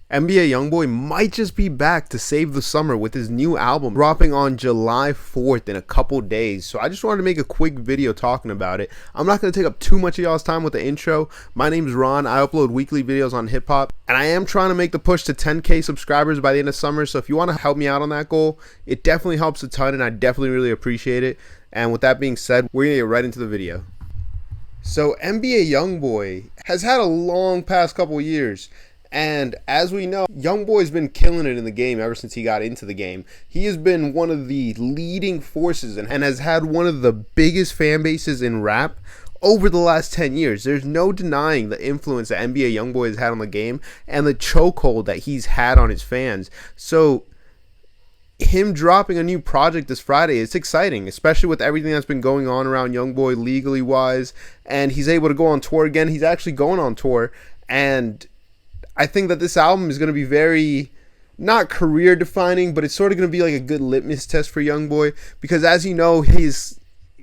NBA Youngboy might just be back to save the summer with his new album dropping on July 4th in a couple days. So I just wanted to make a quick video talking about it. I'm not going to take up too much of y'all's time with the intro. My name's Ron. I upload weekly videos on hip hop, and I am trying to make the push to 10K subscribers by the end of summer. So if you want to help me out on that goal, it definitely helps a ton, and I definitely really appreciate it. And with that being said, we're going to get right into the video. So NBA Youngboy has had a long past couple years. And as we know, Youngboy's been killing it in the game ever since he got into the game. He has been one of the leading forces and has had one of the biggest fan bases in rap over the last 10 years. There's no denying the influence that NBA Youngboy has had on the game and the chokehold that he's had on his fans. So him dropping a new project this Friday, it's exciting, especially with everything that's been going on around Youngboy legally wise. And he's able to go on tour again. He's actually going on tour, and I think that this album is going to be very, not career defining, but it's sort of going to be like a good litmus test for Youngboy, because as you know, his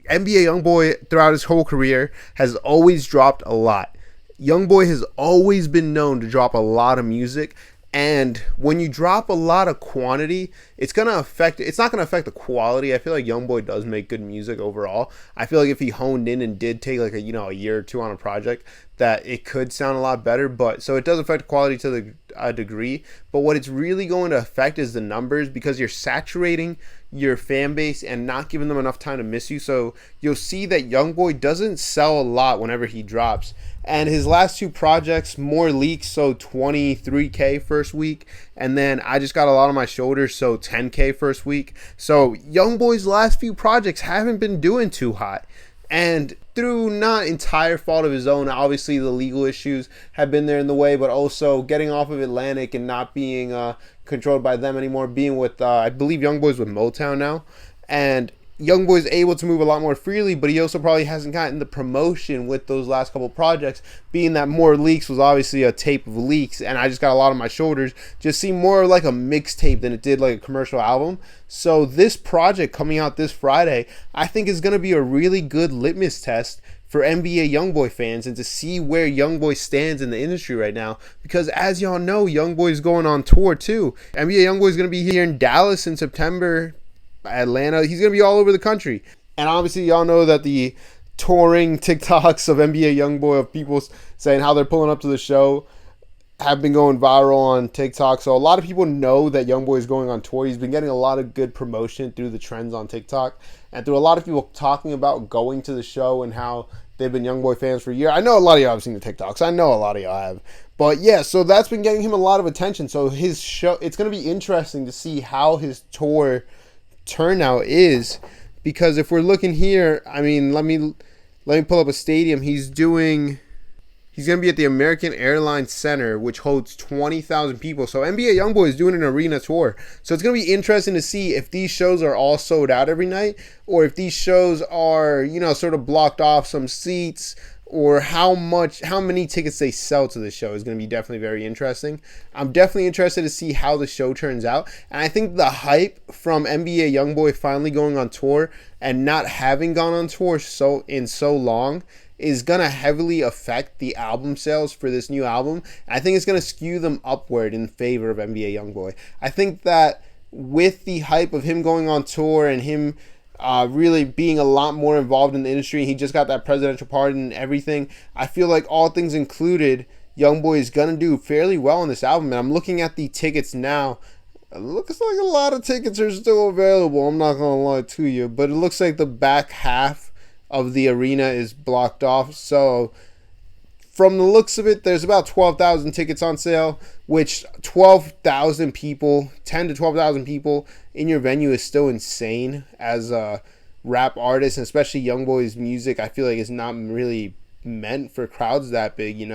NBA Youngboy throughout his whole career has always dropped a lot. Youngboy has always been known to drop a lot of music, and when you drop a lot of quantity, it's not going to affect the quality. I feel like Youngboy does make good music overall. I feel like if he honed in and did take like a year or two on a project, that it could sound a lot better. But so it does affect quality to a degree. But what it's really going to affect is the numbers, because you're saturating your fan base and not giving them enough time to miss you. So you'll see that Youngboy doesn't sell a lot whenever he drops. And his last two projects, more leaks, so 23K first week, and then I Just Got a Lot on My Shoulders, so 10K first week. So Youngboy's last few projects haven't been doing too hot. And through not entire fault of his own, obviously the legal issues have been there in the way, but also getting off of Atlantic and not being controlled by them anymore, being with, I believe Youngboy's with Motown now, and Youngboy's able to move a lot more freely, but he also probably hasn't gotten the promotion with those last couple projects, being that More Leaks was obviously a tape of leaks, and I Just Got a Lot on My Shoulders just seemed more like a mixtape than it did like a commercial album. So this project coming out this Friday, I think is going to be a really good litmus test for NBA Youngboy fans and to see where Youngboy stands in the industry right now, because as y'all know, Youngboy's going on tour too. NBA Youngboy's going to be here in Dallas in September, Atlanta. He's going to be all over the country. And obviously y'all know that the touring TikToks of NBA Youngboy, of people saying how they're pulling up to the show, have been going viral on TikTok. So a lot of people know that Youngboy is going on tour. He's been getting a lot of good promotion through the trends on TikTok and through a lot of people talking about going to the show and how they've been Youngboy fans for a year. I know a lot of y'all have seen the TikToks. I know a lot of y'all have. But yeah, so that's been getting him a lot of attention. So his show, it's going to be interesting to see how his tour turnout is, because if we're looking here, I mean, let me pull up a stadium. He's going to be at the American Airlines Center, which holds 20,000 people. So NBA Youngboy is doing an arena tour. So it's going to be interesting to see if these shows are all sold out every night, or if these shows are, sort of blocked off some seats, or how many tickets they sell to the show is going to be definitely very interesting. I'm definitely interested to see how the show turns out. And I think the hype from NBA Youngboy finally going on tour and not having gone on tour so long is going to heavily affect the album sales for this new album. I think it's going to skew them upward in favor of NBA Youngboy. I think that with the hype of him going on tour and him really being a lot more involved in the industry, he just got that presidential pardon and everything, I feel like all things included, Youngboy is going to do fairly well on this album. And I'm looking at the tickets now. It looks like a lot of tickets are still available, I'm not going to lie to you, but it looks like the back half of the arena is blocked off. So from the looks of it, there's about 12,000 tickets on sale, which 12,000 people, 10 to 12,000 people in your venue is still insane as a rap artist, and especially Youngboy's music, I feel like it's not really meant for crowds that big,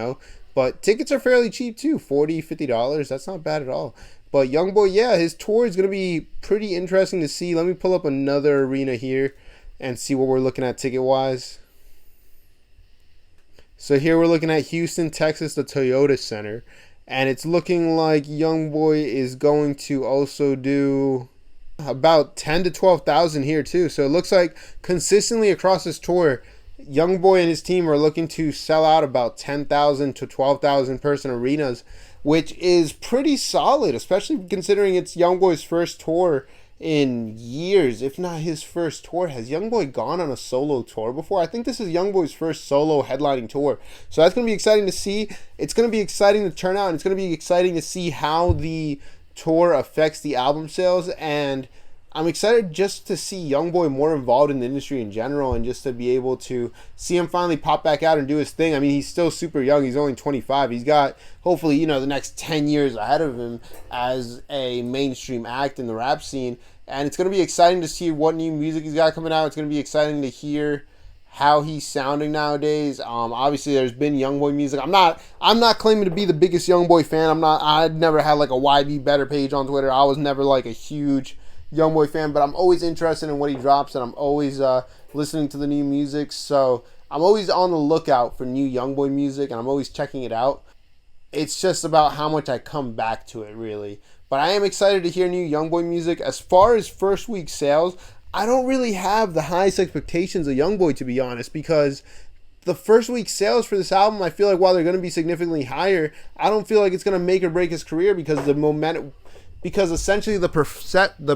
But tickets are fairly cheap too, $40, $50. That's not bad at all. But Youngboy, yeah, his tour is going to be pretty interesting to see. Let me pull up another arena here and see what we're looking at ticket-wise. So here we're looking at Houston, Texas, the Toyota Center. And it's looking like Youngboy is going to also do about 10 to 12,000 here too. So it looks like consistently across this tour, Youngboy and his team are looking to sell out about 10,000 to 12,000 person arenas. which is pretty solid, especially considering it's Youngboy's first tour in years, if not his first tour. Has Youngboy gone on a solo tour before? I think this is Youngboy's first solo headlining tour. So that's going to be exciting to see. It's going to be exciting to turn out, and it's going to be exciting to see how the tour affects the album sales. And I'm excited just to see Youngboy more involved in the industry in general, and just to be able to see him finally pop back out and do his thing. I mean, he's still super young. He's only 25. He's got, hopefully, you know, the next 10 years ahead of him as a mainstream act in the rap scene. And it's going to be exciting to see what new music he's got coming out. It's going to be exciting to hear how he's sounding nowadays. Obviously, there's been Youngboy music. I'm not claiming to be the biggest Youngboy fan. I'd never had like a YB Better page on Twitter. I was never like a huge Youngboy fan, but I'm always interested in what he drops, and I'm always listening to the new music. So I'm always on the lookout for new Youngboy music, and I'm always checking it out. It's just about how much I come back to it, really. But I am excited to hear new Youngboy music. As far as first week sales, I don't really have the highest expectations of Youngboy, to be honest, because the first week sales for this album, I feel like while they're going to be significantly higher, I don't feel like it's going to make or break his career, because the momentum, because essentially the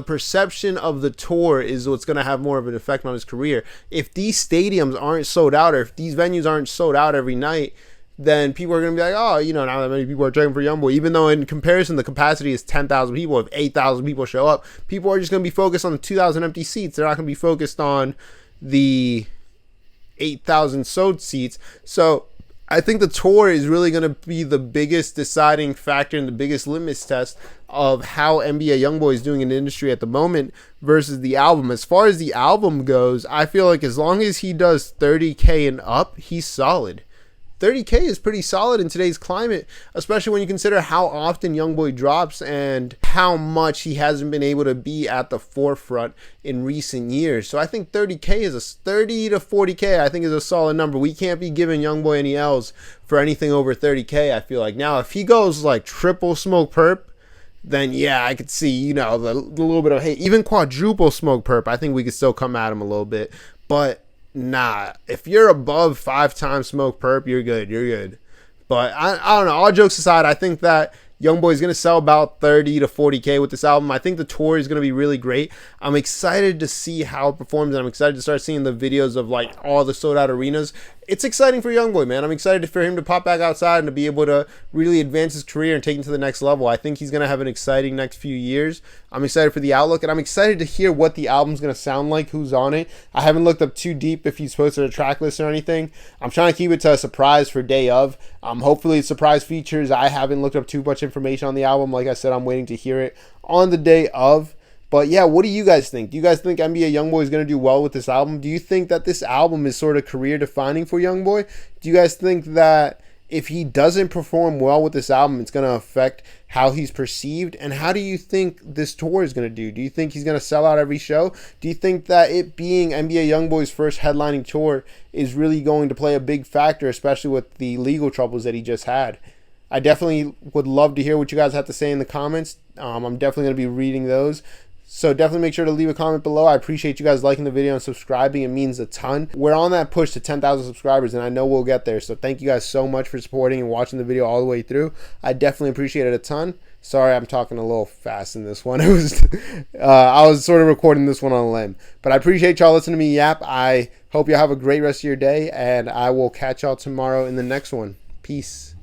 perception of the tour is what's going to have more of an effect on his career. If these stadiums aren't sold out, or if these venues aren't sold out every night, then people are going to be like, oh, you know, now that many people are checking for Youngboy. Even though in comparison the capacity is 10,000 people, if 8,000 people show up, people are just going to be focused on the 2,000 empty seats. They're not going to be focused on the 8,000 sold seats. So I think the tour is really going to be the biggest deciding factor and the biggest litmus test of how NBA Youngboy is doing in the industry at the moment versus the album. As far as the album goes, I feel like as long as he does 30K and up, he's solid. 30K is pretty solid in today's climate, especially when you consider how often Youngboy drops and how much he hasn't been able to be at the forefront in recent years. So I think 30 to 40K, I think is a solid number. We can't be giving Youngboy any L's for anything over 30K, I feel like. Now, if he goes like triple Smoke Perp, then yeah, I could see, you know, the little bit of hate. Even quadruple Smoke Perp, I think we could still come at him a little bit. But nah, if you're above 5 times Smoke Perp, you're good. You're good. But I don't know. All jokes aside, I think that Youngboy is going to sell about 30 to 40K with this album. I think the tour is going to be really great. I'm excited to see how it performs, and I'm excited to start seeing the videos of like all the sold out arenas. It's exciting for Youngboy, man. I'm excited for him to pop back outside and to be able to really advance his career and take it to the next level. I think he's going to have an exciting next few years. I'm excited for the outlook, and I'm excited to hear what the album's going to sound like, who's on it. I haven't looked up too deep if he's posted a track list or anything. I'm trying to keep it to a surprise for day of. Hopefully it's surprise features. I haven't looked up too much information on the album. Like I said, I'm waiting to hear it on the day of. But yeah, what do you guys think? Do you guys think NBA Youngboy is going to do well with this album? Do you think that this album is sort of career defining for Youngboy? Do you guys think that if he doesn't perform well with this album, it's going to affect how he's perceived? And how do you think this tour is going to do? Do you think he's going to sell out every show? Do you think that it being NBA Youngboy's first headlining tour is really going to play a big factor, especially with the legal troubles that he just had? I definitely would love to hear what you guys have to say in the comments. I'm definitely going to be reading those. So definitely make sure to leave a comment below. I appreciate you guys liking the video and subscribing. It means a ton. We're on that push to 10,000 subscribers, and I know we'll get there. So thank you guys so much for supporting and watching the video all the way through. I definitely appreciate it a ton. Sorry, I'm talking a little fast in this one. It was I was sort of recording this one on a limb. But I appreciate y'all listening to me yap. I hope y'all have a great rest of your day, and I will catch y'all tomorrow in the next one. Peace.